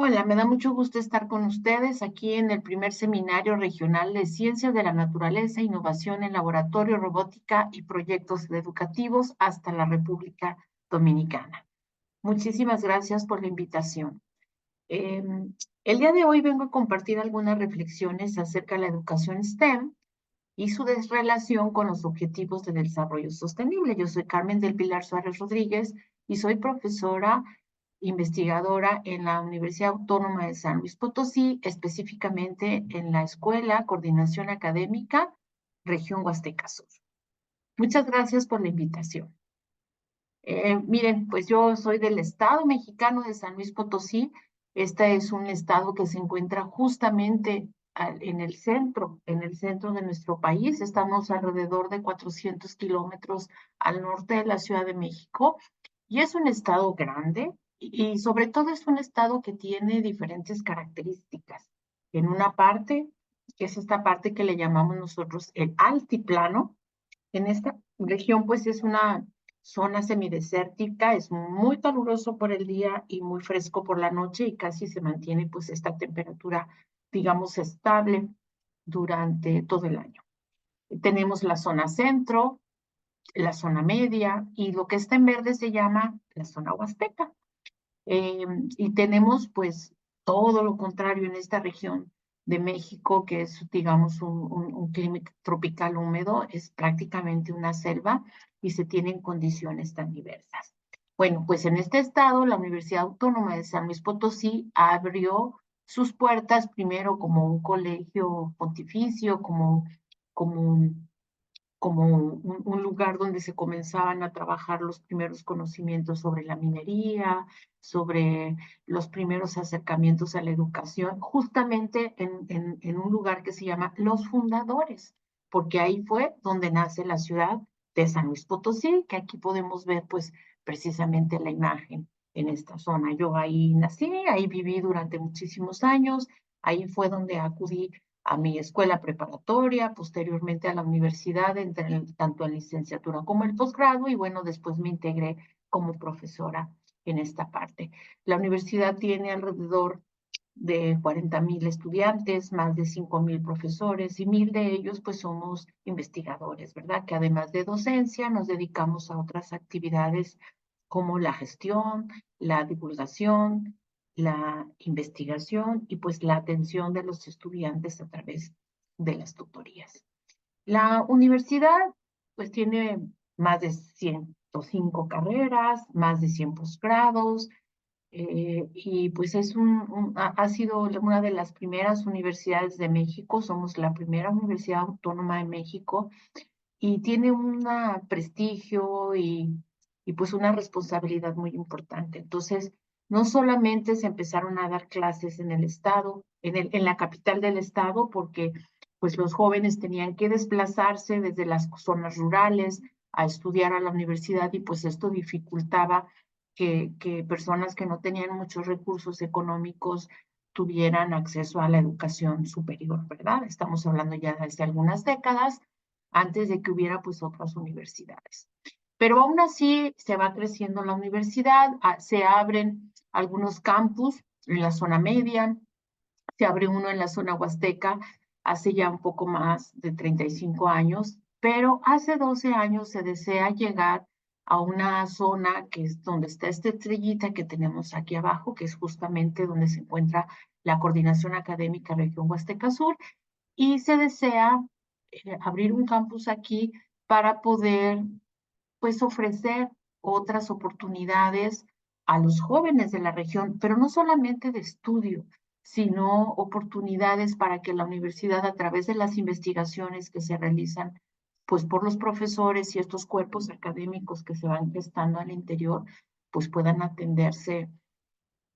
Hola, me da mucho gusto estar con ustedes aquí en el primer seminario regional de Ciencias de la Naturaleza, Innovación en Laboratorio, Robótica y Proyectos Educativos hasta la República Dominicana. Muchísimas gracias por la invitación. El día de hoy vengo a compartir algunas reflexiones acerca de la educación STEM y su relación con los objetivos de desarrollo sostenible. Yo soy Carmen del Pilar Suárez Rodríguez y soy profesora investigadora en la Universidad Autónoma de San Luis Potosí, específicamente en la Escuela Coordinación Académica Región Huasteca Sur. Muchas gracias por la invitación. Miren, pues yo soy del estado mexicano de San Luis Potosí. Este es un estado que se encuentra justamente en el centro de nuestro país. Estamos alrededor de 400 kilómetros al norte de la Ciudad de México y es un estado grande y sobre todo es un estado que tiene diferentes características. En una parte, que es esta parte que le llamamos nosotros el altiplano, en esta región, pues es una zona semidesértica, es muy caluroso por el día y muy fresco por la noche y casi se mantiene pues esta temperatura, digamos, estable durante todo el año. Tenemos la zona centro, la zona media y lo que está en verde se llama la zona huasteca. Eh, y tenemos pues todo lo contrario en esta región de México, que es, digamos, un clima tropical húmedo, es prácticamente una selva y se tienen condiciones tan diversas. Bueno, pues en este estado, la Universidad Autónoma de San Luis Potosí abrió sus puertas primero como un colegio pontificio, como un lugar donde se comenzaban a trabajar los primeros conocimientos sobre la minería, sobre los primeros acercamientos a la educación, justamente en un lugar que se llama Los Fundadores, porque ahí fue donde nace la ciudad de San Luis Potosí, que aquí podemos ver pues precisamente la imagen en esta zona. Yo ahí nací, ahí viví durante muchísimos años, ahí fue donde acudí a mi escuela preparatoria, posteriormente a la universidad, tanto en licenciatura como el posgrado, y bueno, después me integré como profesora en esta parte. La universidad tiene alrededor de 40,000 estudiantes, más de 5,000 profesores y 1,000 de ellos pues somos investigadores, ¿verdad? Que además de docencia nos dedicamos a otras actividades como la gestión, la divulgación, la investigación y pues la atención de los estudiantes a través de las tutorías. La universidad pues tiene más de 105 carreras, más de 100 posgrados, y pues ha sido una de las primeras universidades de México, somos la primera universidad autónoma de México y tiene un prestigio y pues una responsabilidad muy importante. Entonces, no solamente se empezaron a dar clases en el estado, en la capital del estado, porque pues los jóvenes tenían que desplazarse desde las zonas rurales a estudiar a la universidad y pues esto dificultaba que personas que no tenían muchos recursos económicos tuvieran acceso a la educación superior, ¿verdad? Estamos hablando ya de hace algunas décadas antes de que hubiera pues otras universidades. Pero aún así se va creciendo la universidad, se abren algunos campus en la zona media, se abre uno en la zona huasteca hace ya un poco más de 35 años, pero hace 12 años se desea llegar a una zona que es donde está esta estrellita que tenemos aquí abajo, que es justamente donde se encuentra la Coordinación Académica Región Huasteca Sur, y se desea abrir un campus aquí para poder, pues, ofrecer otras oportunidades a los jóvenes de la región, pero no solamente de estudio, sino oportunidades para que la universidad, a través de las investigaciones que se realizan, pues, por los profesores y estos cuerpos académicos que se van gestando al interior, pues, puedan atenderse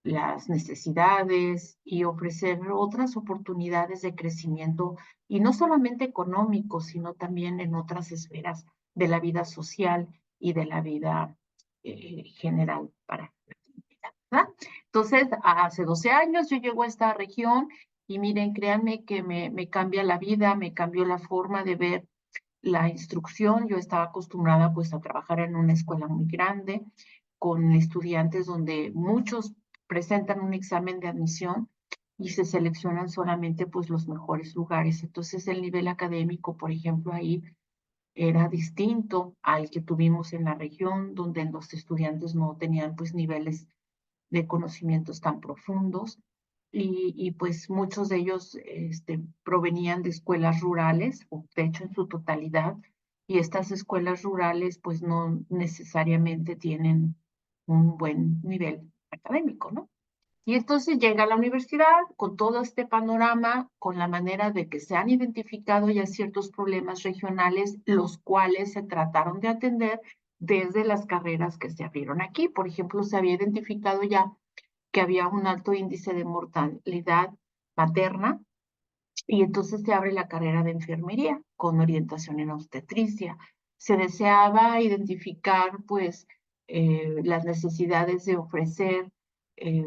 las necesidades y ofrecer otras oportunidades de crecimiento, y no solamente económico, sino también en otras esferas de la vida social y de la vida general para la comunidad, ¿verdad? Entonces, hace 12 años yo llego a esta región y miren, créanme que me cambia la vida, me cambió la forma de ver la instrucción. Yo estaba acostumbrada pues a trabajar en una escuela muy grande con estudiantes donde muchos presentan un examen de admisión y se seleccionan solamente pues los mejores lugares. Entonces el nivel académico, por ejemplo, ahí era distinto al que tuvimos en la región, donde los estudiantes no tenían pues niveles de conocimientos tan profundos y pues muchos de ellos provenían de escuelas rurales, o de hecho en su totalidad, y estas escuelas rurales pues no necesariamente tienen un buen nivel académico, ¿no? Y entonces llega a la universidad con todo este panorama, con la manera de que se han identificado ya ciertos problemas regionales, los cuales se trataron de atender desde las carreras que se abrieron aquí. Por ejemplo, se había identificado ya que había un alto índice de mortalidad materna y entonces se abre la carrera de enfermería con orientación en obstetricia. Se deseaba identificar, pues, las necesidades de ofrecer eh,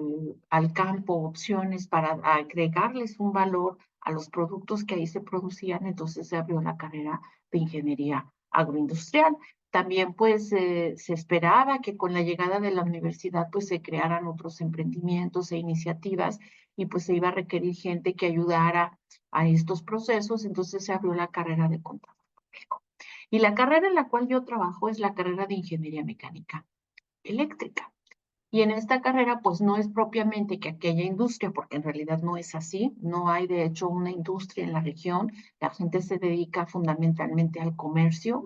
al campo opciones para agregarles un valor a los productos que ahí se producían, entonces se abrió la carrera de ingeniería agroindustrial. También, pues, se esperaba que con la llegada de la universidad, pues, se crearan otros emprendimientos e iniciativas y pues se iba a requerir gente que ayudara a estos procesos, entonces se abrió la carrera de contador público. Y la carrera en la cual yo trabajo es la carrera de ingeniería mecánica eléctrica. Y en esta carrera, pues no es propiamente que aquella industria, porque en realidad no es así, no hay de hecho una industria en la región, la gente se dedica fundamentalmente al comercio,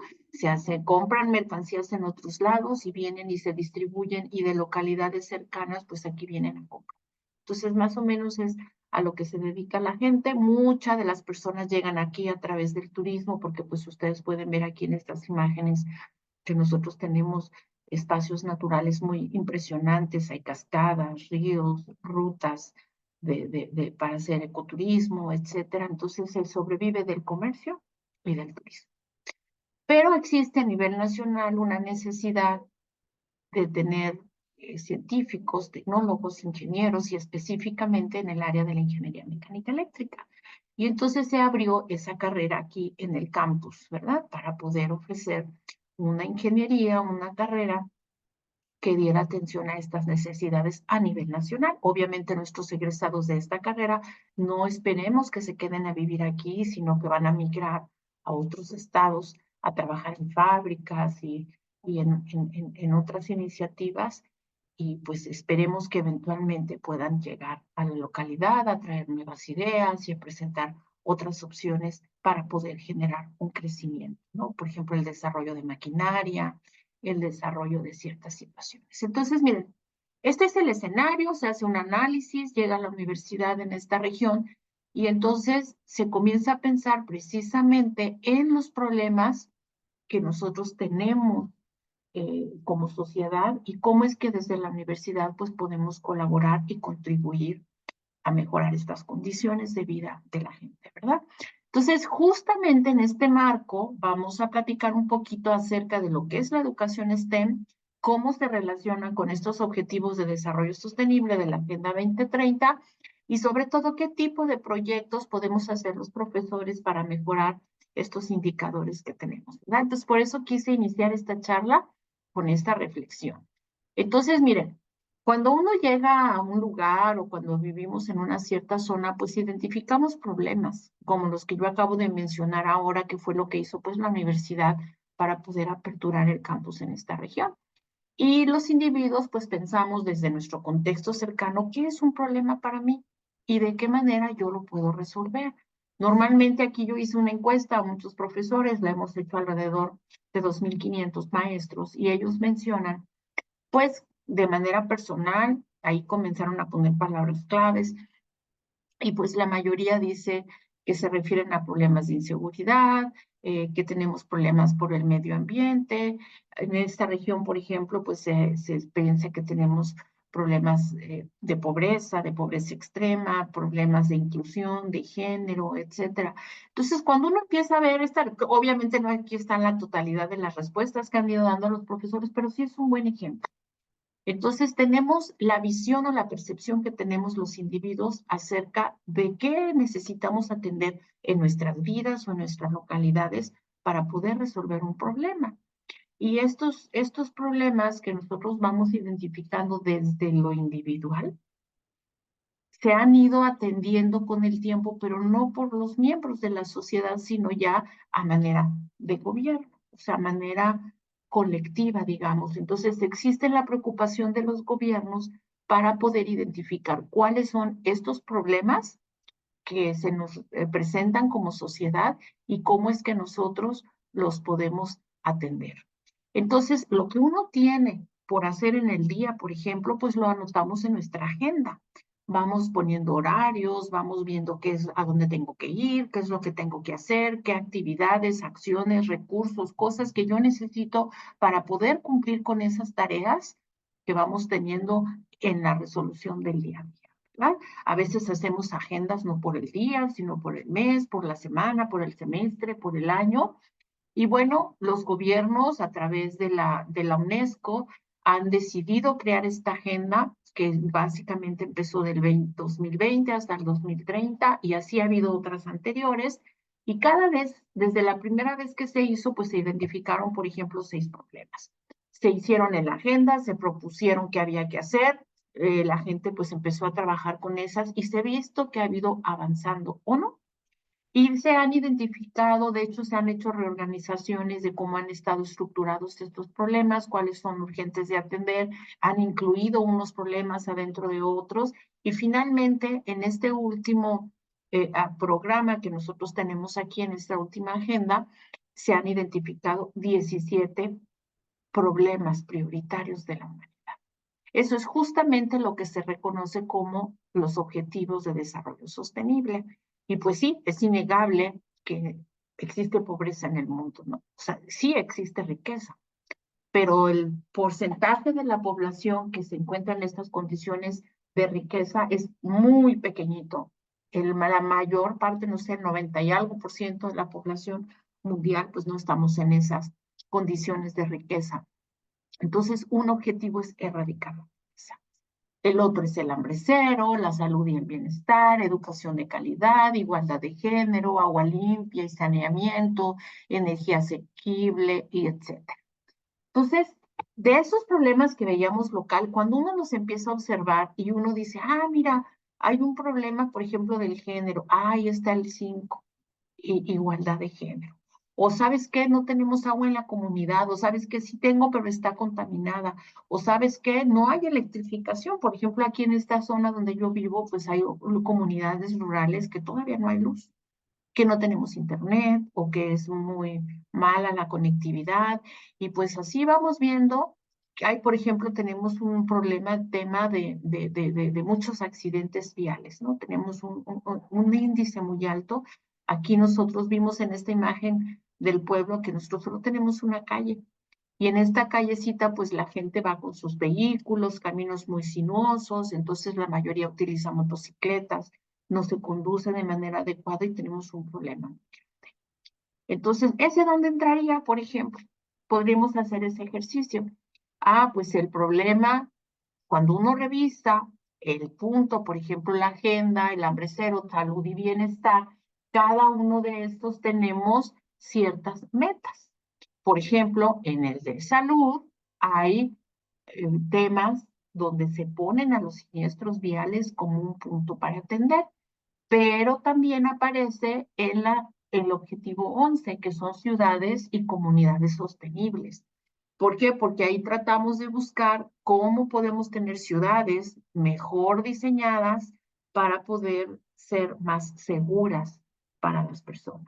compran mercancías en otros lados y vienen y se distribuyen y de localidades cercanas, pues aquí vienen a comprar. Entonces, más o menos es a lo que se dedica la gente. Muchas de las personas llegan aquí a través del turismo, porque pues ustedes pueden ver aquí en estas imágenes que nosotros tenemos espacios naturales muy impresionantes, hay cascadas, ríos, rutas para hacer ecoturismo, etcétera. Entonces se sobrevive del comercio y del turismo. Pero existe a nivel nacional una necesidad de tener científicos, tecnólogos, ingenieros y específicamente en el área de la ingeniería mecánica eléctrica. Y entonces se abrió esa carrera aquí en el campus, ¿verdad? Para poder ofrecer una ingeniería, una carrera que diera atención a estas necesidades a nivel nacional. Obviamente nuestros egresados de esta carrera no esperemos que se queden a vivir aquí, sino que van a migrar a otros estados a trabajar en fábricas y en otras iniciativas y pues esperemos que eventualmente puedan llegar a la localidad a traer nuevas ideas y a presentar otras opciones para poder generar un crecimiento, ¿no? Por ejemplo, el desarrollo de maquinaria, el desarrollo de ciertas situaciones. Entonces, miren, este es el escenario, se hace un análisis, llega a la universidad en esta región y entonces se comienza a pensar precisamente en los problemas que nosotros tenemos como sociedad y cómo es que desde la universidad pues podemos colaborar y contribuir a mejorar estas condiciones de vida de la gente, ¿verdad? Entonces, justamente en este marco vamos a platicar un poquito acerca de lo que es la educación STEM, cómo se relaciona con estos objetivos de desarrollo sostenible de la Agenda 2030 y sobre todo qué tipo de proyectos podemos hacer los profesores para mejorar estos indicadores que tenemos, ¿verdad? Entonces, por eso quise iniciar esta charla con esta reflexión. Entonces, miren, cuando uno llega a un lugar o cuando vivimos en una cierta zona, pues identificamos problemas, como los que yo acabo de mencionar ahora, que fue lo que hizo pues la universidad para poder aperturar el campus en esta región. Y los individuos pues pensamos desde nuestro contexto cercano, ¿qué es un problema para mí? ¿Y de qué manera yo lo puedo resolver? Normalmente aquí yo hice una encuesta a muchos profesores, la hemos hecho alrededor de 2.500 maestros y ellos mencionan pues de manera personal, ahí comenzaron a poner palabras claves y pues la mayoría dice que se refieren a problemas de inseguridad, que tenemos problemas por el medio ambiente. En esta región, por ejemplo, pues se piensa que tenemos problemas de pobreza extrema, problemas de inclusión, de género, etcétera. Entonces, cuando uno empieza a ver obviamente no aquí están la totalidad de las respuestas que han ido dando los profesores, pero sí es un buen ejemplo. Entonces tenemos la visión o la percepción que tenemos los individuos acerca de qué necesitamos atender en nuestras vidas o en nuestras localidades para poder resolver un problema. Y estos problemas que nosotros vamos identificando desde lo individual, se han ido atendiendo con el tiempo, pero no por los miembros de la sociedad, sino ya a manera de gobierno, o sea, a manera colectiva, digamos. Entonces, existe la preocupación de los gobiernos para poder identificar cuáles son estos problemas que se nos presentan como sociedad y cómo es que nosotros los podemos atender. Entonces, lo que uno tiene por hacer en el día, por ejemplo, pues lo anotamos en nuestra agenda. Vamos poniendo horarios, vamos viendo qué es a dónde tengo que ir, qué es lo que tengo que hacer, qué actividades, acciones, recursos, cosas que yo necesito para poder cumplir con esas tareas que vamos teniendo en la resolución del día a día, ¿verdad? A veces hacemos agendas no por el día, sino por el mes, por la semana, por el semestre, por el año. Y bueno, los gobiernos a través de la UNESCO han decidido crear esta agenda que básicamente empezó del 2020 hasta el 2030 y así ha habido otras anteriores. Y cada vez, desde la primera vez que se hizo, pues se identificaron, por ejemplo, 6 problemas. Se hicieron en la agenda, se propusieron qué había que hacer, la gente pues empezó a trabajar con esas y se ha visto que ha habido avanzando o no. Y se han identificado, de hecho, se han hecho reorganizaciones de cómo han estado estructurados estos problemas, cuáles son urgentes de atender, han incluido unos problemas adentro de otros. Y finalmente, en este último programa que nosotros tenemos aquí en esta última agenda, se han identificado 17 problemas prioritarios de la humanidad. Eso es justamente lo que se reconoce como los objetivos de desarrollo sostenible. Y pues sí, es innegable que existe pobreza en el mundo, ¿no? O sea, sí existe riqueza, pero el porcentaje de la población que se encuentra en estas condiciones de riqueza es muy pequeñito. La mayor parte, no sé, el 90 y algo por ciento de la población mundial, pues no estamos en esas condiciones de riqueza. Entonces, un objetivo es erradicar la pobreza. El otro es el hambre cero, la salud y el bienestar, educación de calidad, igualdad de género, agua limpia y saneamiento, energía asequible y etcétera. Entonces, de esos problemas que veíamos local, cuando uno los empieza a observar y uno dice, ah, mira, hay un problema, por ejemplo, del género, ahí está el 5, igualdad de género. O sabes qué, no tenemos agua en la comunidad, o sabes qué, sí tengo, pero está contaminada, o sabes qué, no hay electrificación. Por ejemplo, aquí en esta zona donde yo vivo, pues hay comunidades rurales que todavía no hay luz, que no tenemos internet o que es muy mala la conectividad. Y pues así vamos viendo que hay, por ejemplo, tenemos un problema, tema de muchos accidentes viales, ¿no? Tenemos un índice muy alto. Aquí nosotros vimos en esta imagen del pueblo que nosotros solo tenemos una calle. Y en esta callecita, pues la gente va con sus vehículos, caminos muy sinuosos, entonces la mayoría utiliza motocicletas, no se conduce de manera adecuada y tenemos un problema. Entonces, ¿ese dónde entraría, por ejemplo? Podríamos hacer ese ejercicio. Ah, pues el problema, cuando uno revisa el punto, por ejemplo, la agenda, el hambre cero, salud y bienestar, cada uno de estos tenemos ciertas metas. Por ejemplo, en el de salud hay temas donde se ponen a los siniestros viales como un punto para atender, pero también aparece en el objetivo 11, que son ciudades y comunidades sostenibles. ¿Por qué? Porque ahí tratamos de buscar cómo podemos tener ciudades mejor diseñadas para poder ser más seguras para las personas.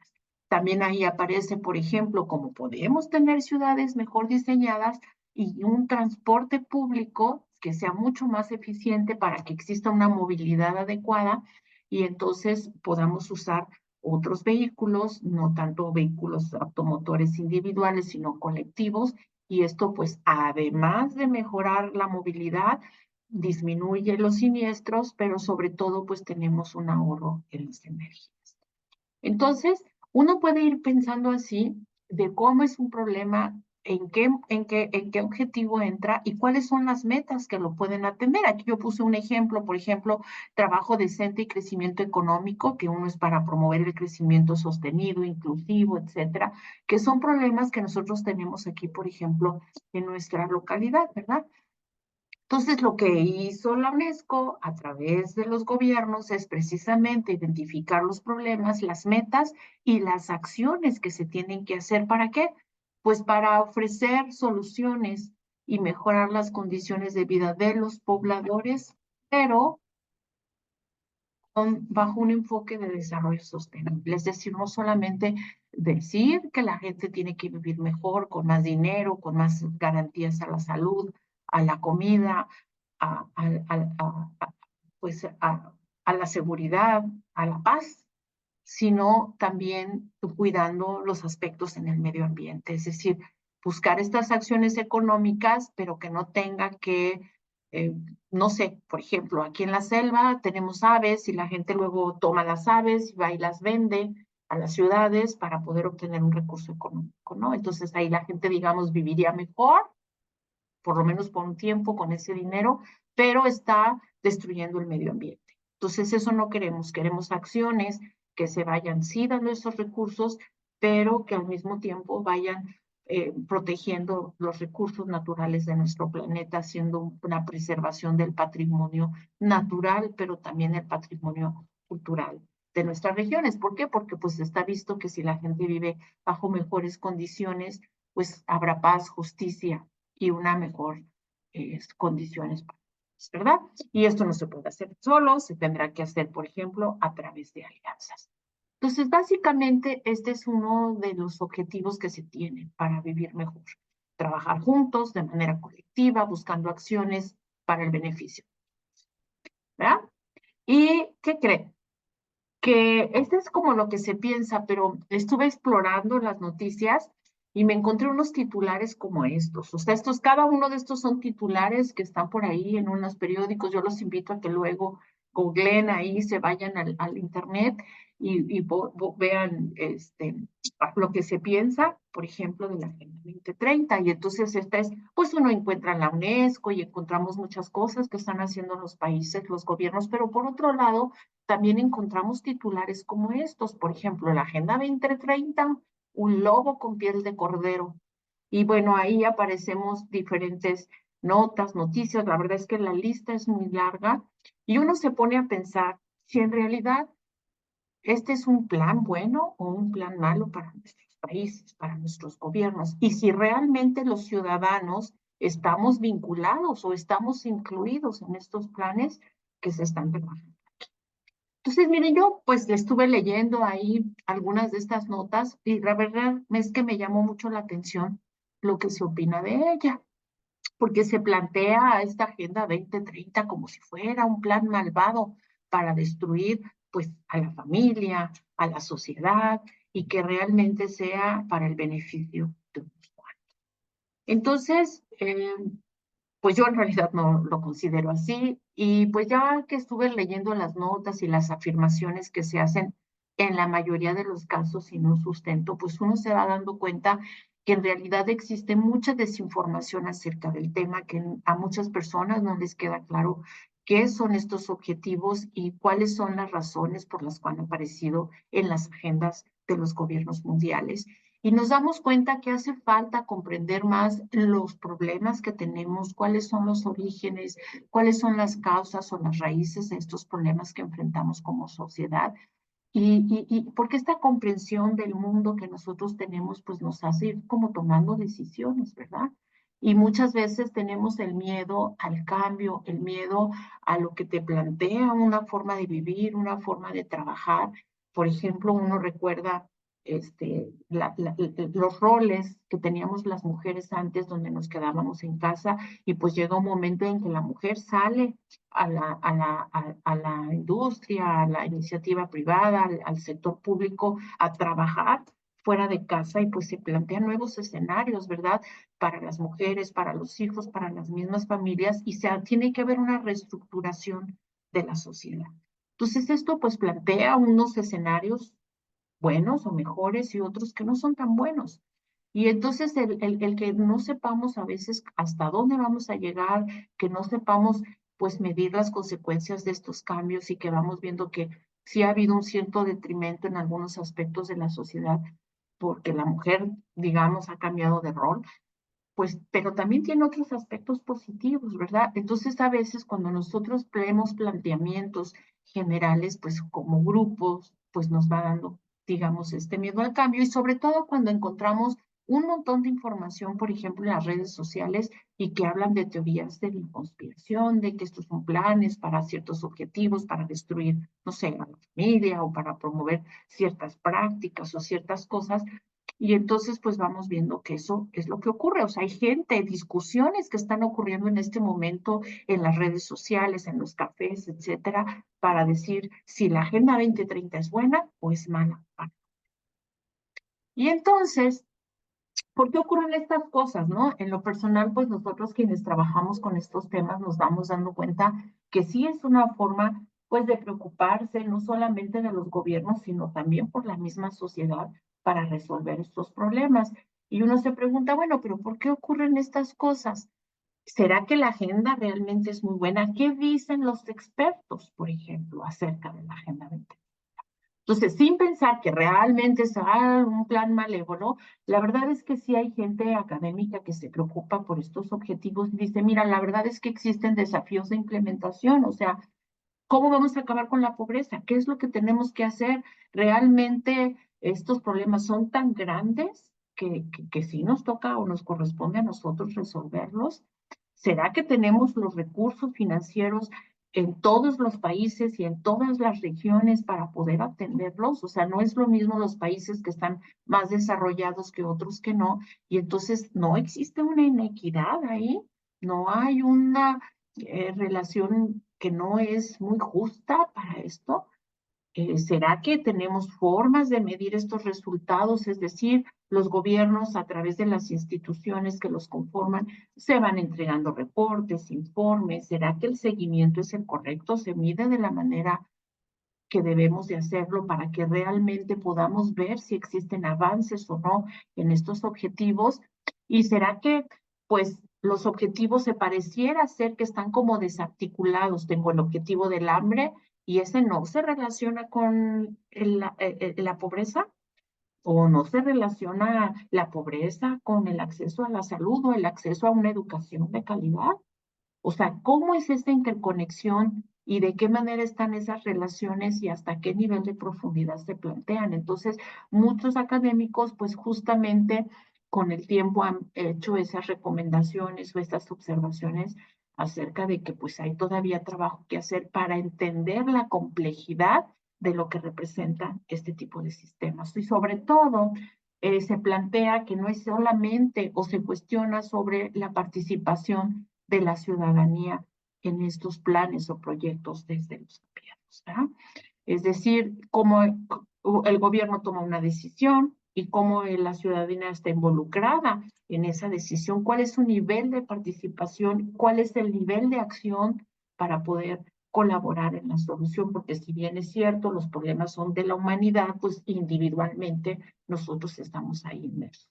También ahí aparece, por ejemplo, cómo podemos tener ciudades mejor diseñadas y un transporte público que sea mucho más eficiente para que exista una movilidad adecuada y entonces podamos usar otros vehículos, no tanto vehículos automotores individuales, sino colectivos, y esto pues además de mejorar la movilidad, disminuye los siniestros, pero sobre todo pues tenemos un ahorro en las energías. Entonces, uno puede ir pensando así de cómo es un problema en qué objetivo entra y cuáles son las metas que lo pueden atender. Aquí yo puse un ejemplo, por ejemplo, trabajo decente y crecimiento económico, que uno es para promover el crecimiento sostenido, inclusivo, etcétera, que son problemas que nosotros tenemos aquí, por ejemplo, en nuestra localidad, ¿verdad? Entonces, lo que hizo la UNESCO a través de los gobiernos es precisamente identificar los problemas, las metas y las acciones que se tienen que hacer. ¿Para qué? Pues para ofrecer soluciones y mejorar las condiciones de vida de los pobladores, pero bajo un enfoque de desarrollo sostenible. Es decir, no solamente decir que la gente tiene que vivir mejor, con más dinero, con más garantías a la salud, a la comida, a, a, pues a la seguridad, a la paz, sino también cuidando los aspectos en el medio ambiente. Es decir, buscar estas acciones económicas, pero que no tenga que, eh, no sé, por ejemplo, aquí en la selva tenemos aves y la gente luego toma las aves y va y las vende a las ciudades para poder obtener un recurso económico, ¿no? Entonces ahí la gente, digamos, viviría mejor, por lo menos por un tiempo con ese dinero, pero está destruyendo el medio ambiente. Entonces eso no queremos, queremos acciones que se vayan sí dando esos recursos, pero que al mismo tiempo vayan protegiendo los recursos naturales de nuestro planeta, haciendo una preservación del patrimonio natural, pero también el patrimonio cultural de nuestras regiones. ¿Por qué? Porque pues está visto que si la gente vive bajo mejores condiciones, pues habrá paz, justicia y una mejor condiciones para todos, ¿verdad? Y esto no se puede hacer solo, se tendrá que hacer, por ejemplo, a través de alianzas. Entonces, básicamente, este es uno de los objetivos que se tienen para vivir mejor. Trabajar juntos, de manera colectiva, buscando acciones para el beneficio, ¿verdad? ¿Y qué creen? Que este es como lo que se piensa, pero estuve explorando las noticias y me encontré unos titulares como estos. O sea, cada uno de estos son titulares que están por ahí en unos periódicos. Yo los invito a que luego googleen ahí, se vayan al internet y vean lo que se piensa, por ejemplo, de la Agenda 2030. Y entonces pues uno encuentra en la UNESCO y encontramos muchas cosas que están haciendo los países, los gobiernos, pero por otro lado, también encontramos titulares como estos, por ejemplo, la Agenda 2030, un lobo con piel de cordero. Y bueno, ahí aparecemos diferentes notas, noticias, la verdad es que la lista es muy larga y uno se pone a pensar si en realidad este es un plan bueno o un plan malo para nuestros países, para nuestros gobiernos, y si realmente los ciudadanos estamos vinculados o estamos incluidos en estos planes que se están trabajando. Entonces, miren, yo pues le estuve leyendo ahí algunas de estas notas y la verdad es que me llamó mucho la atención lo que se opina de ella, porque se plantea esta Agenda 2030 como si fuera un plan malvado para destruir pues a la familia, a la sociedad y que realmente sea para el beneficio de unos cuantos. Entonces, pues yo en realidad no lo considero así y pues ya que estuve leyendo las notas y las afirmaciones que se hacen en la mayoría de los casos sin un sustento, pues uno se va dando cuenta que en realidad existe mucha desinformación acerca del tema, que a muchas personas no les queda claro qué son estos objetivos y cuáles son las razones por las cuales han aparecido en las agendas de los gobiernos mundiales. Y nos damos cuenta que hace falta comprender más los problemas que tenemos, cuáles son los orígenes, cuáles son las causas o las raíces de estos problemas que enfrentamos como sociedad. Y porque esta comprensión del mundo que nosotros tenemos, pues nos hace ir como tomando decisiones, ¿verdad? Y muchas veces tenemos el miedo al cambio, el miedo a lo que te plantea una forma de vivir, una forma de trabajar. Por ejemplo, uno recuerda los roles que teníamos las mujeres antes, donde nos quedábamos en casa, y pues llega un momento en que la mujer sale a la industria, a la iniciativa privada, al sector público, a trabajar fuera de casa y pues se plantean nuevos escenarios, ¿verdad? Para las mujeres, para los hijos, para las mismas familias y tiene que haber una reestructuración de la sociedad. Entonces esto pues plantea unos escenarios buenos o mejores y otros que no son tan buenos. Y entonces el que no sepamos a veces hasta dónde vamos a llegar, que no sepamos pues medir las consecuencias de estos cambios y que vamos viendo que sí ha habido un cierto detrimento en algunos aspectos de la sociedad porque la mujer, digamos, ha cambiado de rol, pues, pero también tiene otros aspectos positivos, ¿verdad? Entonces, a veces cuando nosotros leemos planteamientos generales, pues como grupos, pues nos va dando, digamos, este miedo al cambio y sobre todo cuando encontramos un montón de información, por ejemplo, en las redes sociales y que hablan de teorías de la conspiración, de que estos son planes para ciertos objetivos, para destruir, no sé, a la familia o para promover ciertas prácticas o ciertas cosas, y entonces, pues vamos viendo que eso es lo que ocurre. O sea, hay gente, discusiones que están ocurriendo en este momento en las redes sociales, en los cafés, etcétera, para decir si la Agenda 2030 es buena o es mala. Y entonces, ¿por qué ocurren estas cosas, no? En lo personal, pues nosotros quienes trabajamos con estos temas nos vamos dando cuenta que sí es una forma, pues, de preocuparse no solamente de los gobiernos, sino también por la misma sociedad para resolver estos problemas. Y uno se pregunta, bueno, pero ¿por qué ocurren estas cosas? ¿Será que la agenda realmente es muy buena? ¿Qué dicen los expertos, por ejemplo, acerca de la Agenda 2030? Entonces, sin pensar que realmente sea un plan malévolo, la verdad es que sí hay gente académica que se preocupa por estos objetivos y dice, mira, la verdad es que existen desafíos de implementación, o sea, ¿cómo vamos a acabar con la pobreza? ¿Qué es lo que tenemos que hacer? ¿Realmente estos problemas son tan grandes que sí nos toca o nos corresponde a nosotros resolverlos? ¿Será que tenemos los recursos financieros en todos los países y en todas las regiones para poder atenderlos? O sea, no es lo mismo los países que están más desarrollados que otros que no, y entonces no existe una inequidad ahí, no hay una relación que no es muy justa para esto. ¿Será que tenemos formas de medir estos resultados? Es decir, los gobiernos a través de las instituciones que los conforman se van entregando reportes, informes. ¿Será que el seguimiento es el correcto? ¿Se mide de la manera que debemos de hacerlo para que realmente podamos ver si existen avances o no en estos objetivos? ¿Y será que, pues, los objetivos se pareciera ser que están como desarticulados? Tengo el objetivo del hambre y ese no se relaciona con la pobreza, o no se relaciona la pobreza con el acceso a la salud o el acceso a una educación de calidad. O sea, ¿cómo es esta interconexión y de qué manera están esas relaciones y hasta qué nivel de profundidad se plantean? Entonces, muchos académicos, pues justamente con el tiempo han hecho esas recomendaciones o estas observaciones acerca de que pues hay todavía trabajo que hacer para entender la complejidad de lo que representan este tipo de sistemas. Y sobre todo, se plantea que no es solamente o se cuestiona sobre la participación de la ciudadanía en estos planes o proyectos desde los gobiernos, ¿verdad? Es decir, cómo el gobierno toma una decisión y cómo la ciudadanía está involucrada en esa decisión, cuál es su nivel de participación, cuál es el nivel de acción para poder colaborar en la solución, porque si bien es cierto, los problemas son de la humanidad, pues individualmente nosotros estamos ahí inmersos.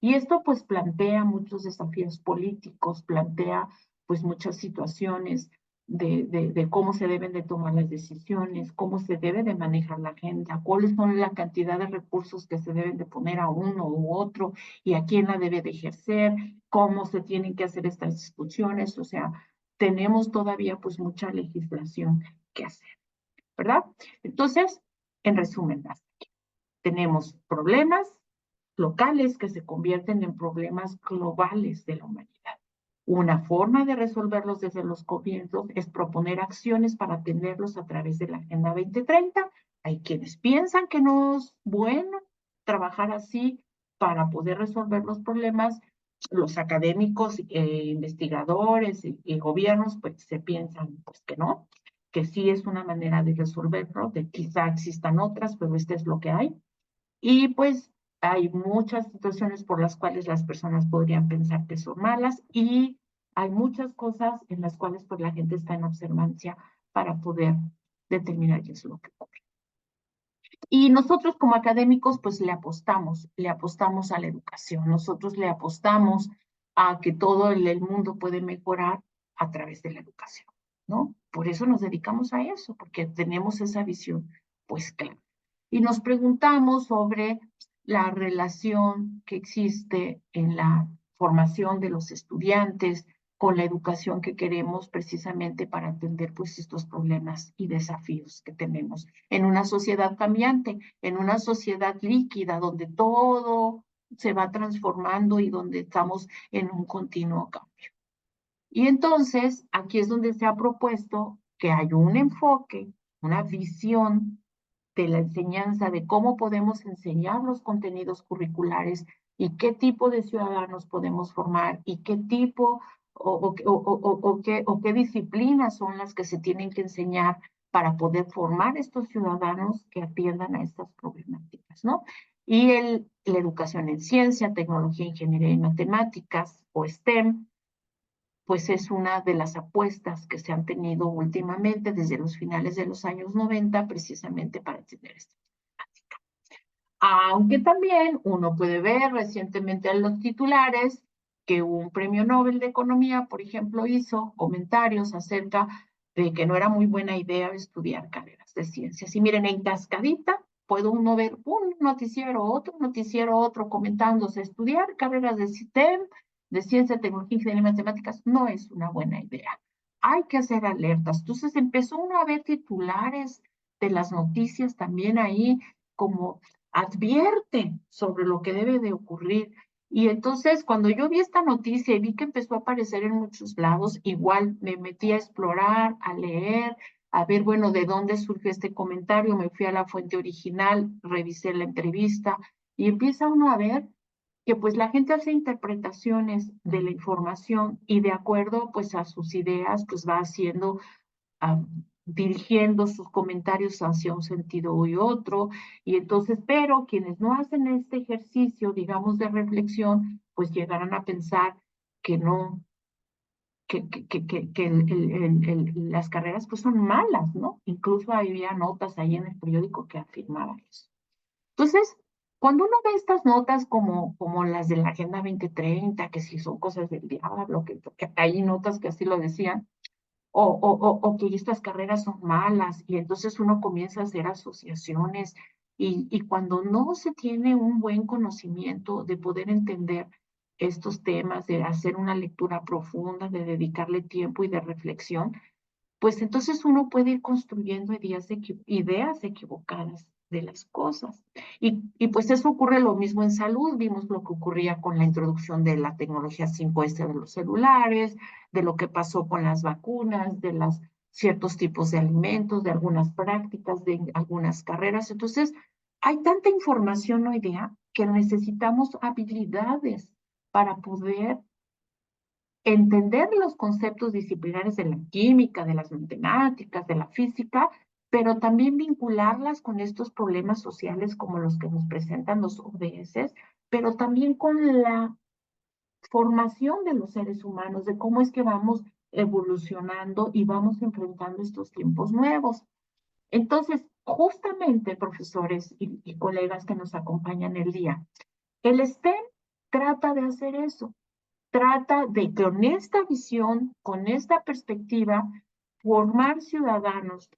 Y esto pues plantea muchos desafíos políticos, plantea pues muchas situaciones de cómo se deben de tomar las decisiones, cómo se debe de manejar la agenda, cuáles son la cantidad de recursos que se deben de poner a uno u otro y a quién la debe de ejercer, cómo se tienen que hacer estas discusiones. O sea, tenemos todavía pues mucha legislación que hacer, ¿verdad? Entonces, en resumen, tenemos problemas locales que se convierten en problemas globales de la humanidad. Una forma de resolverlos desde los gobiernos es proponer acciones para atenderlos a través de la Agenda 2030. Hay quienes piensan que no es bueno trabajar así para poder resolver los problemas. Los académicos, investigadores y gobiernos, pues se piensan pues que sí es una manera de resolverlo, de quizá existan otras, pero este es lo que hay. Y pues hay muchas situaciones por las cuales las personas podrían pensar que son malas y hay muchas cosas en las cuales pues la gente está en observancia para poder determinar qué es lo que ocurre. Y nosotros como académicos, pues le apostamos a la educación. Nosotros le apostamos a que todo el mundo puede mejorar a través de la educación, ¿no? Por eso nos dedicamos a eso, porque tenemos esa visión, pues claro. Y nos preguntamos sobre la relación que existe en la formación de los estudiantes con la educación que queremos precisamente para atender pues estos problemas y desafíos que tenemos en una sociedad cambiante, en una sociedad líquida donde todo se va transformando y donde estamos en un continuo cambio. Y entonces aquí es donde se ha propuesto que hay un enfoque, una visión de la enseñanza, de cómo podemos enseñar los contenidos curriculares y qué tipo de ciudadanos podemos formar y qué tipo o qué disciplinas son las que se tienen que enseñar para poder formar estos ciudadanos que atiendan a estas problemáticas, ¿no? Y la educación en ciencia, tecnología, ingeniería y matemáticas, o STEM, pues es una de las apuestas que se han tenido últimamente desde los finales de los años 90, precisamente para atender esta temática. Aunque también uno puede ver recientemente en los titulares que un premio Nobel de Economía, por ejemplo, hizo comentarios acerca de que no era muy buena idea estudiar carreras de ciencias. Y miren, en cascadita puede uno ver un noticiero, otro comentándose, estudiar carreras de STEM, de ciencia, tecnología, ingeniería y matemáticas, no es una buena idea. Hay que hacer alertas. Entonces empezó uno a ver titulares de las noticias también ahí, como advierte sobre lo que debe de ocurrir. Y entonces, cuando yo vi esta noticia y vi que empezó a aparecer en muchos lados, igual me metí a explorar, a leer, a ver, bueno, de dónde surgió este comentario, me fui a la fuente original, revisé la entrevista y empieza uno a ver que pues la gente hace interpretaciones de la información y de acuerdo pues a sus ideas pues va haciendo dirigiendo sus comentarios hacia un sentido y otro, y entonces, pero quienes no hacen este ejercicio, digamos, de reflexión, pues llegarán a pensar que no, que las carreras pues son malas, ¿no? Incluso había notas ahí en el periódico que afirmaban eso. Entonces, cuando uno ve estas notas como las de la Agenda 2030, que si son cosas del diablo, que hay notas que así lo decían, o que estas carreras son malas y entonces uno comienza a hacer asociaciones y cuando no se tiene un buen conocimiento de poder entender estos temas, de hacer una lectura profunda, de dedicarle tiempo y de reflexión, pues entonces uno puede ir construyendo ideas equivocadas de las cosas. Y pues eso ocurre lo mismo en salud. Vimos lo que ocurría con la introducción de la tecnología 5S de los celulares, de lo que pasó con las vacunas, de las ciertos tipos de alimentos, de algunas prácticas, de algunas carreras. Entonces, hay tanta información hoy día que necesitamos habilidades para poder entender los conceptos disciplinares de la química, de las matemáticas, de la física, pero también vincularlas con estos problemas sociales como los que nos presentan los ODS, pero también con la formación de los seres humanos, de cómo es que vamos evolucionando y vamos enfrentando estos tiempos nuevos. Entonces, justamente, profesores y colegas que nos acompañan el día, el STEM trata de hacer eso, trata de, con esta visión, con esta perspectiva, formar ciudadanos,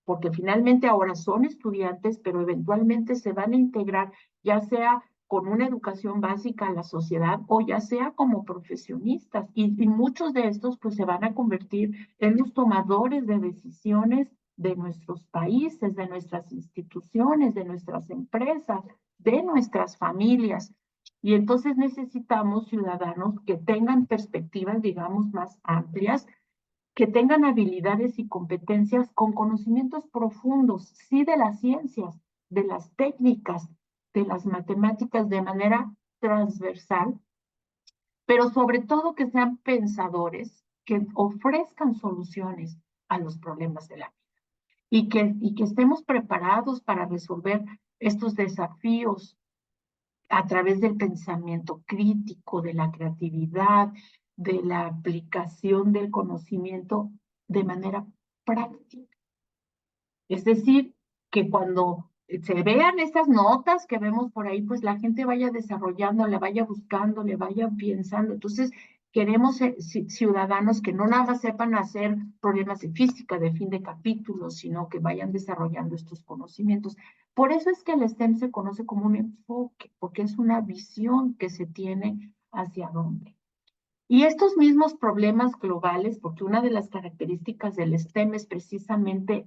porque finalmente ahora son estudiantes, pero eventualmente se van a integrar, ya sea con una educación básica a la sociedad o ya sea como profesionistas. Y muchos de estos pues se van a convertir en los tomadores de decisiones de nuestros países, de nuestras instituciones, de nuestras empresas, de nuestras familias. Y entonces necesitamos ciudadanos que tengan perspectivas, digamos, más amplias, que tengan habilidades y competencias con conocimientos profundos, sí, de las ciencias, de las técnicas, de las matemáticas de manera transversal, pero sobre todo que sean pensadores, que ofrezcan soluciones a los problemas de la vida y que estemos preparados para resolver estos desafíos a través del pensamiento crítico, de la creatividad, de la aplicación del conocimiento de manera práctica. Es decir, que cuando se vean estas notas que vemos por ahí, pues la gente vaya desarrollando, le vaya buscando, le vaya pensando. Entonces, queremos ciudadanos que no nada más sepan hacer problemas de física, de fin de capítulo, sino que vayan desarrollando estos conocimientos. Por eso es que el STEM se conoce como un enfoque, porque es una visión que se tiene hacia dónde. Y estos mismos problemas globales, porque una de las características del STEM es precisamente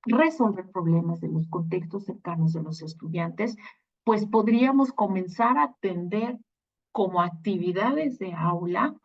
resolver problemas de los contextos cercanos de los estudiantes, pues podríamos comenzar a atender como actividades de aula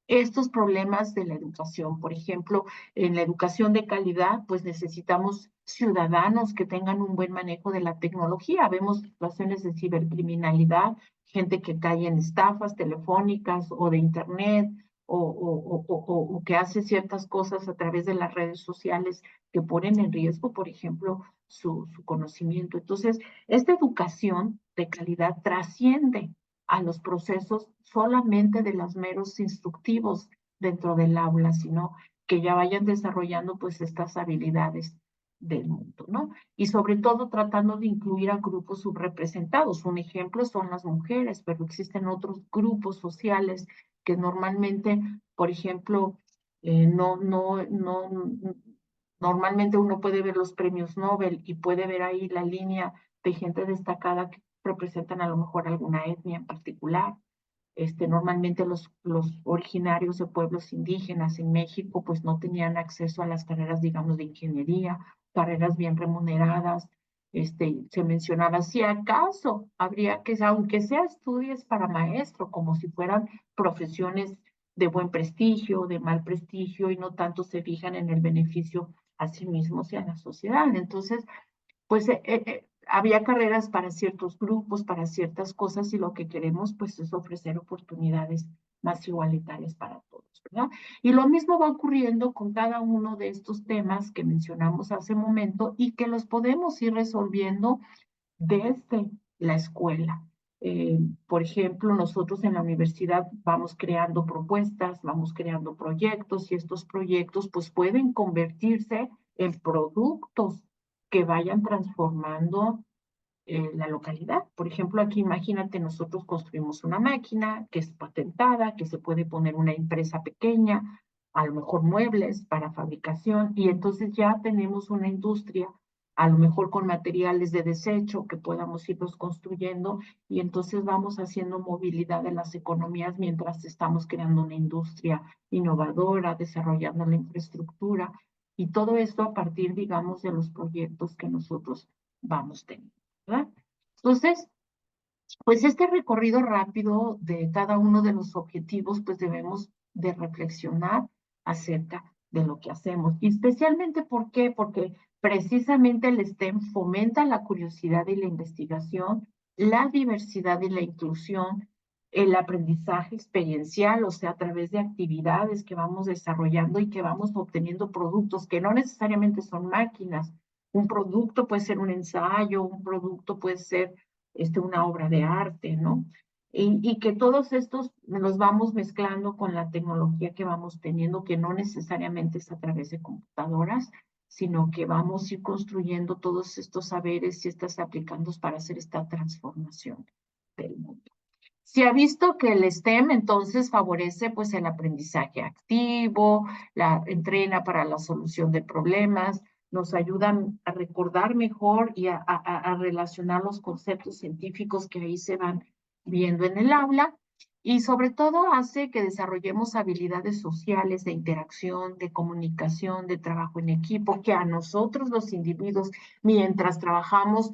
estos problemas de la educación. Por ejemplo, en la educación de calidad, pues necesitamos ciudadanos que tengan un buen manejo de la tecnología. Vemos situaciones de cibercriminalidad, gente que cae en estafas telefónicas o de internet o que hace ciertas cosas a través de las redes sociales que ponen en riesgo, por ejemplo, su conocimiento. Entonces, esta educación de calidad trasciende a los procesos solamente de los meros instructivos dentro del aula, sino que ya vayan desarrollando pues estas habilidades del mundo, ¿no? Y sobre todo tratando de incluir a grupos subrepresentados. Un ejemplo son las mujeres, pero existen otros grupos sociales que normalmente, por ejemplo, normalmente uno puede ver los premios Nobel y puede ver ahí la línea de gente destacada que representan a lo mejor alguna etnia en particular. Normalmente los originarios de pueblos indígenas en México pues no tenían acceso a las carreras, digamos, de ingeniería, carreras bien remuneradas. Se mencionaba, si acaso habría que, aunque sea estudios para maestro, como si fueran profesiones de buen prestigio, de mal prestigio, y no tanto se fijan en el beneficio a sí mismos y a la sociedad. Entonces, pues había carreras para ciertos grupos, para ciertas cosas, y lo que queremos pues es ofrecer oportunidades más igualitarias para todos, ¿verdad? Y lo mismo va ocurriendo con cada uno de estos temas que mencionamos hace un momento y que los podemos ir resolviendo desde la escuela. Por ejemplo, nosotros en la universidad vamos creando propuestas, vamos creando proyectos y estos proyectos pues pueden convertirse en productos que vayan transformando la localidad. Por ejemplo, aquí imagínate, nosotros construimos una máquina que es patentada, que se puede poner una empresa pequeña, a lo mejor muebles para fabricación, y entonces ya tenemos una industria, a lo mejor con materiales de desecho que podamos irlos construyendo, y entonces vamos haciendo movilidad de las economías mientras estamos creando una industria innovadora, desarrollando la infraestructura, y todo esto a partir, digamos, de los proyectos que nosotros vamos teniendo, ¿verdad? Entonces, pues este recorrido rápido de cada uno de los objetivos, pues debemos de reflexionar acerca de lo que hacemos. Y especialmente, ¿por qué? Porque precisamente el STEM fomenta la curiosidad y la investigación, la diversidad y la inclusión, el aprendizaje experiencial, o sea, a través de actividades que vamos desarrollando y que vamos obteniendo productos que no necesariamente son máquinas. Un producto puede ser un ensayo, un producto puede ser una obra de arte, ¿no? Y que todos estos los vamos mezclando con la tecnología que vamos teniendo, que no necesariamente es a través de computadoras, sino que vamos a ir construyendo todos estos saberes y estas aplicando para hacer esta transformación del mundo. Se ha visto que el STEM entonces favorece pues el aprendizaje activo, la entrena para la solución de problemas, nos ayudan a recordar mejor y a relacionar los conceptos científicos que ahí se van viendo en el aula, y sobre todo hace que desarrollemos habilidades sociales de interacción, de comunicación, de trabajo en equipo, que a nosotros los individuos, mientras trabajamos,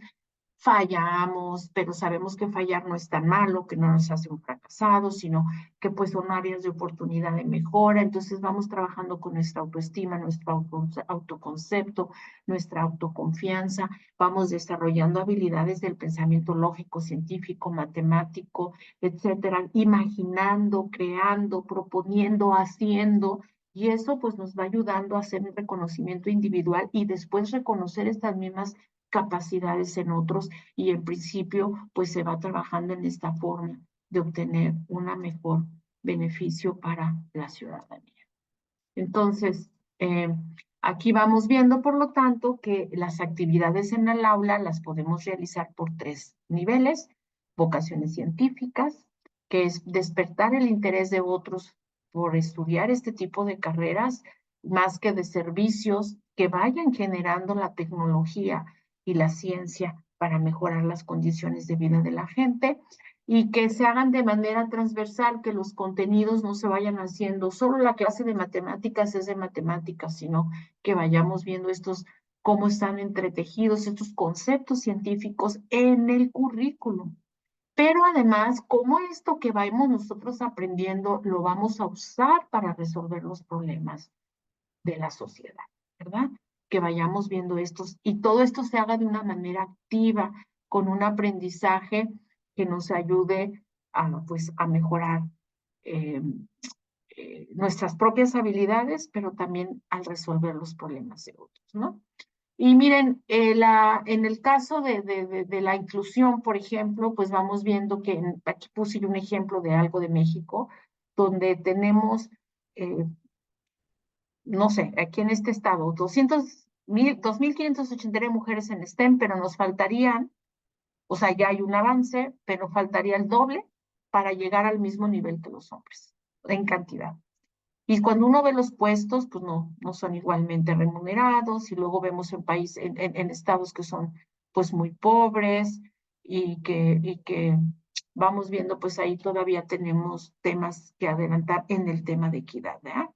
fallamos, pero sabemos que fallar no es tan malo, que no nos hace un fracasado, sino que pues son áreas de oportunidad de mejora. Entonces vamos trabajando con nuestra autoestima, nuestro autoconcepto, nuestra autoconfianza, vamos desarrollando habilidades del pensamiento lógico, científico, matemático, etcétera, imaginando, creando, proponiendo, haciendo. Y eso pues nos va ayudando a hacer un reconocimiento individual y después reconocer estas mismas capacidades en otros, y en principio pues se va trabajando en esta forma de obtener un mejor beneficio para la ciudadanía. Entonces, Aquí vamos viendo, por lo tanto, que las actividades en el aula las podemos realizar por 3 niveles: vocaciones científicas, que es despertar el interés de otros por estudiar este tipo de carreras, más que de servicios que vayan generando la tecnología y la ciencia para mejorar las condiciones de vida de la gente, y que se hagan de manera transversal, que los contenidos no se vayan haciendo, solo la clase de matemáticas es de matemáticas, sino que vayamos viendo cómo están entretejidos estos conceptos científicos en el currículum. Pero además, cómo esto que vamos nosotros aprendiendo lo vamos a usar para resolver los problemas de la sociedad, ¿verdad? Que vayamos viendo y todo esto se haga de una manera activa, con un aprendizaje que nos ayude pues, a mejorar eh, nuestras propias habilidades, pero también al resolver los problemas de otros, ¿no? Y miren, en el caso de la inclusión, por ejemplo, pues vamos viendo que aquí puse un ejemplo de algo de México, donde tenemos, no sé, aquí en este estado, 2.589 mujeres en STEM, pero nos faltarían, o sea, ya hay un avance, pero faltaría el doble para llegar al mismo nivel que los hombres, en cantidad. Y cuando uno ve los puestos, pues no son igualmente remunerados, y luego vemos en estados que son pues muy pobres, y que vamos viendo, pues ahí todavía tenemos temas que adelantar en el tema de equidad, ¿verdad?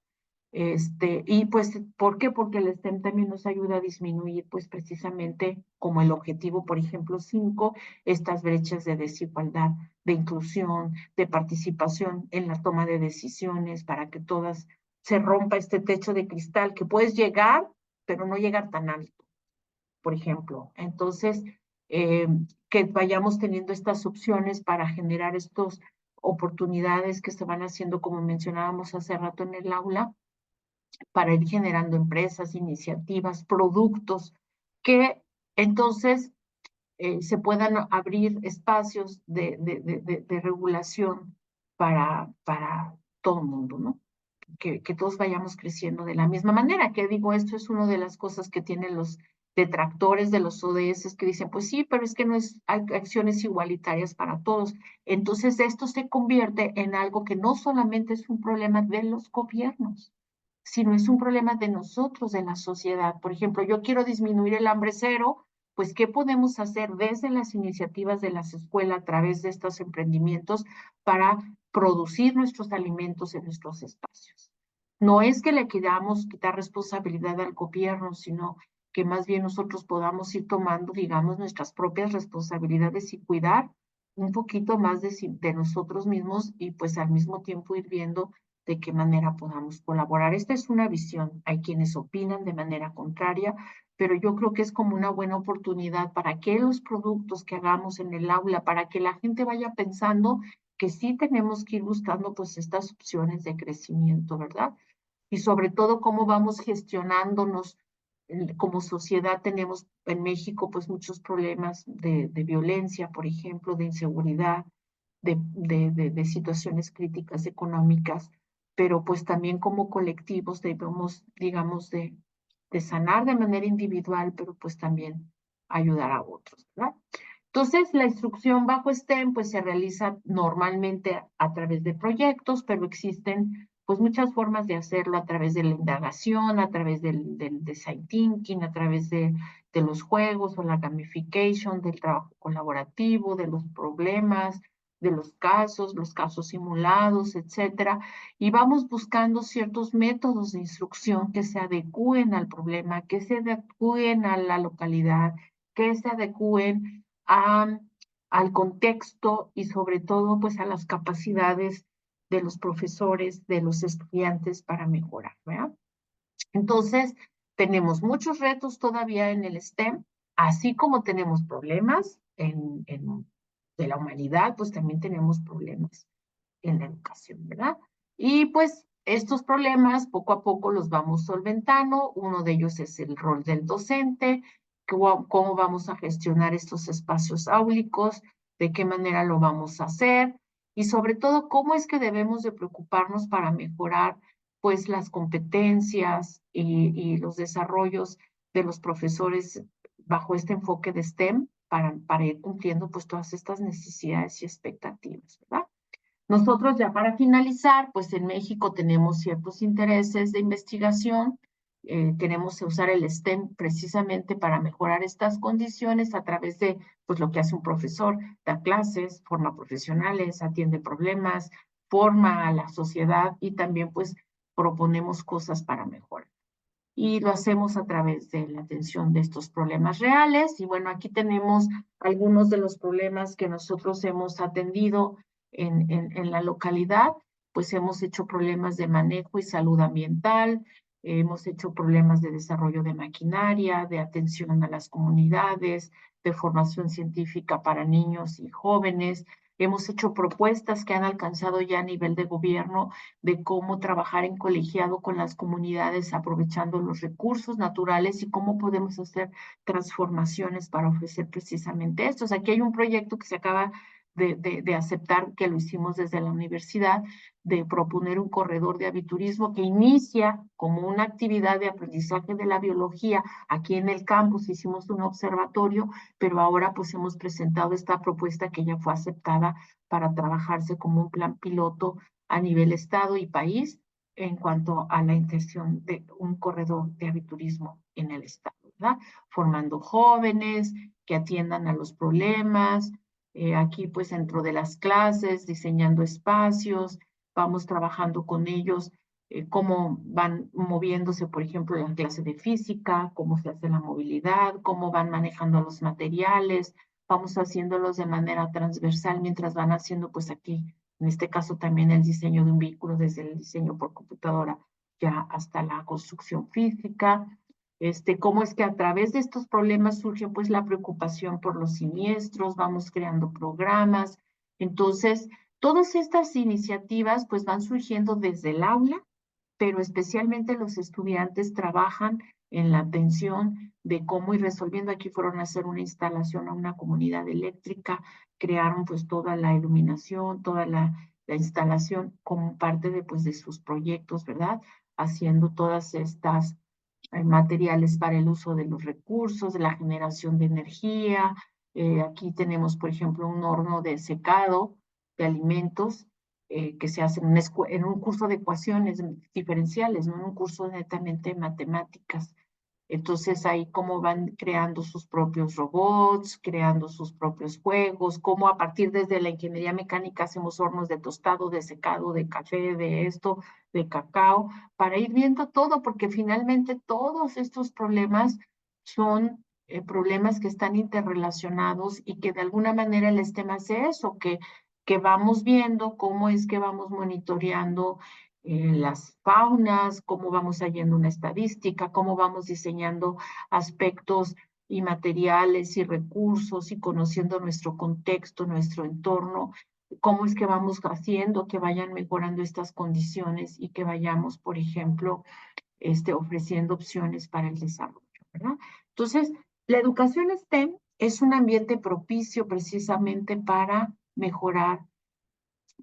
Y pues, ¿por qué? Porque el STEM también nos ayuda a disminuir, pues precisamente como el objetivo, por ejemplo, 5, estas brechas de desigualdad, de inclusión, de participación en la toma de decisiones, para que todas se rompa este techo de cristal, que puedes llegar, pero no llegar tan alto, por ejemplo. Entonces, eh, que vayamos teniendo estas opciones para generar estas oportunidades que se van haciendo, como mencionábamos hace rato en el aula, para ir generando empresas, iniciativas, productos, que entonces se puedan abrir espacios de regulación para todo el mundo, ¿no? Que todos vayamos creciendo de la misma manera. Que digo, esto es una de las cosas que tienen los detractores de los ODS, que dicen, pues sí, pero es que no hay acciones igualitarias para todos. Entonces esto se convierte en algo que no solamente es un problema de los gobiernos, sino es un problema de nosotros, de la sociedad. Por ejemplo, yo quiero disminuir el hambre cero, pues ¿qué podemos hacer desde las iniciativas de las escuelas a través de estos emprendimientos para producir nuestros alimentos en nuestros espacios? No es que le queramos quitar responsabilidad al gobierno, sino que más bien nosotros podamos ir tomando, digamos, nuestras propias responsabilidades y cuidar un poquito más de nosotros mismos, y pues al mismo tiempo ir viendo de qué manera podamos colaborar. Esta es una visión. Hay quienes opinan de manera contraria, pero yo creo que es como una buena oportunidad para que los productos que hagamos en el aula, para que la gente vaya pensando que sí tenemos que ir buscando pues estas opciones de crecimiento, ¿verdad? Y sobre todo cómo vamos gestionándonos. Como sociedad tenemos en México pues muchos problemas de violencia, por ejemplo, de inseguridad, de situaciones críticas económicas, pero pues también como colectivos debemos, digamos, de sanar de manera individual, pero pues también ayudar a otros, ¿verdad? Entonces, la instrucción bajo STEM pues se realiza normalmente a través de proyectos, pero existen pues muchas formas de hacerlo: a través de la indagación, a través del design thinking, a través de los juegos o la gamification, del trabajo colaborativo, de los problemas, de los casos simulados, etcétera. Y vamos buscando ciertos métodos de instrucción que se adecúen al problema, que se adecúen a la localidad, que se adecúen al contexto y sobre todo pues a las capacidades de los profesores, de los estudiantes, para mejorar, ¿verdad? Entonces, tenemos muchos retos todavía en el STEM, así como tenemos problemas de la humanidad, pues también tenemos problemas en la educación, ¿verdad? Y pues estos problemas poco a poco los vamos solventando. Uno de ellos es el rol del docente, cómo vamos a gestionar estos espacios áulicos, de qué manera lo vamos a hacer, y sobre todo cómo es que debemos de preocuparnos para mejorar pues las competencias y los desarrollos de los profesores bajo este enfoque de STEM para ir cumpliendo pues todas estas necesidades y expectativas, ¿verdad? Nosotros ya para finalizar, pues en México tenemos ciertos intereses de investigación, queremos usar el STEM precisamente para mejorar estas condiciones a través de pues lo que hace un profesor, da clases, forma profesionales, atiende problemas, forma a la sociedad y también pues proponemos cosas para mejorar. Y lo hacemos a través de la atención de estos problemas reales. Y bueno, aquí tenemos algunos de los problemas que nosotros hemos atendido en la localidad. Pues hemos hecho problemas de manejo y salud ambiental, hemos hecho problemas de desarrollo de maquinaria, de atención a las comunidades, de formación científica para niños y jóvenes. Hemos hecho propuestas que han alcanzado ya a nivel de gobierno de cómo trabajar en colegiado con las comunidades aprovechando los recursos naturales y cómo podemos hacer transformaciones para ofrecer precisamente esto. O sea, aquí hay un proyecto que se acaba de aceptar, que lo hicimos desde la universidad, de proponer un corredor de aviturismo que inicia como una actividad de aprendizaje de la biología. Aquí en el campus hicimos un observatorio, pero ahora pues hemos presentado esta propuesta que ya fue aceptada para trabajarse como un plan piloto a nivel estado y país en cuanto a la intención de un corredor de aviturismo en el estado, ¿verdad? Formando jóvenes que atiendan a los problemas, aquí pues dentro de las clases, diseñando espacios, vamos trabajando con ellos, cómo van moviéndose, por ejemplo, en la clase de física, cómo se hace la movilidad, cómo van manejando los materiales, vamos haciéndolos de manera transversal mientras van haciendo pues aquí en este caso también el diseño de un vehículo, desde el diseño por computadora ya hasta la construcción física. Cómo es que a través de estos problemas surge pues la preocupación por los siniestros, vamos creando programas. Entonces, todas estas iniciativas pues van surgiendo desde el aula, pero especialmente los estudiantes trabajan en la atención de cómo ir resolviendo. Aquí fueron a hacer una instalación a una comunidad eléctrica, crearon pues toda la iluminación, toda la instalación como parte de pues de sus proyectos, ¿verdad? Haciendo todas estas materiales para el uso de los recursos, de la generación de energía. Aquí tenemos, por ejemplo, un horno de secado de alimentos que se hace en un curso de ecuaciones diferenciales, no en un curso netamente de matemáticas. Entonces ahí cómo van creando sus propios robots, creando sus propios juegos, cómo a partir desde la ingeniería mecánica hacemos hornos de tostado, de secado, de café, de esto, de cacao, para ir viendo todo, porque finalmente todos estos problemas son problemas que están interrelacionados y que de alguna manera el STEM hace eso, que vamos viendo cómo es que vamos monitoreando las faunas, cómo vamos haciendo una estadística, cómo vamos diseñando aspectos y materiales y recursos y conociendo nuestro contexto, nuestro entorno, cómo es que vamos haciendo que vayan mejorando estas condiciones y que vayamos, por ejemplo, ofreciendo opciones para el desarrollo, ¿verdad? Entonces, la educación STEM es un ambiente propicio precisamente para mejorar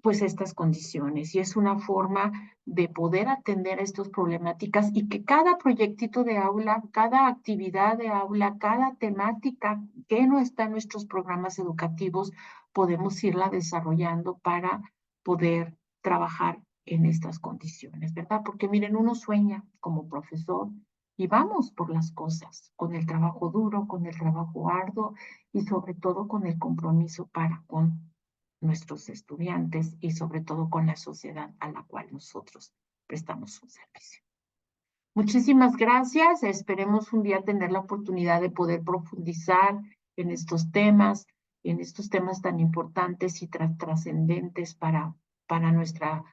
pues estas condiciones y es una forma de poder atender a estas problemáticas y que cada proyectito de aula, cada actividad de aula, cada temática que no está en nuestros programas educativos, podemos irla desarrollando para poder trabajar en estas condiciones, ¿verdad? Porque miren, uno sueña como profesor y vamos por las cosas, con el trabajo duro, con el trabajo arduo y sobre todo con el compromiso para con nuestros estudiantes y sobre todo con la sociedad a la cual nosotros prestamos un servicio. Muchísimas gracias. Esperemos un día tener la oportunidad de poder profundizar en estos temas tan importantes y trascendentes para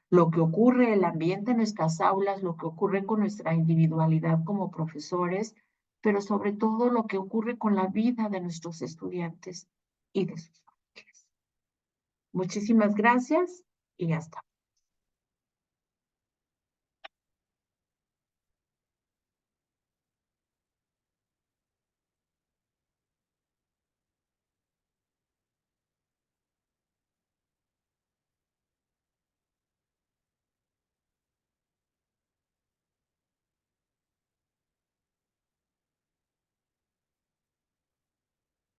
lo que ocurre, el ambiente en nuestras aulas, lo que ocurre con nuestra individualidad como profesores, pero sobre todo lo que ocurre con la vida de nuestros estudiantes y de sus familias. Muchísimas gracias y hasta.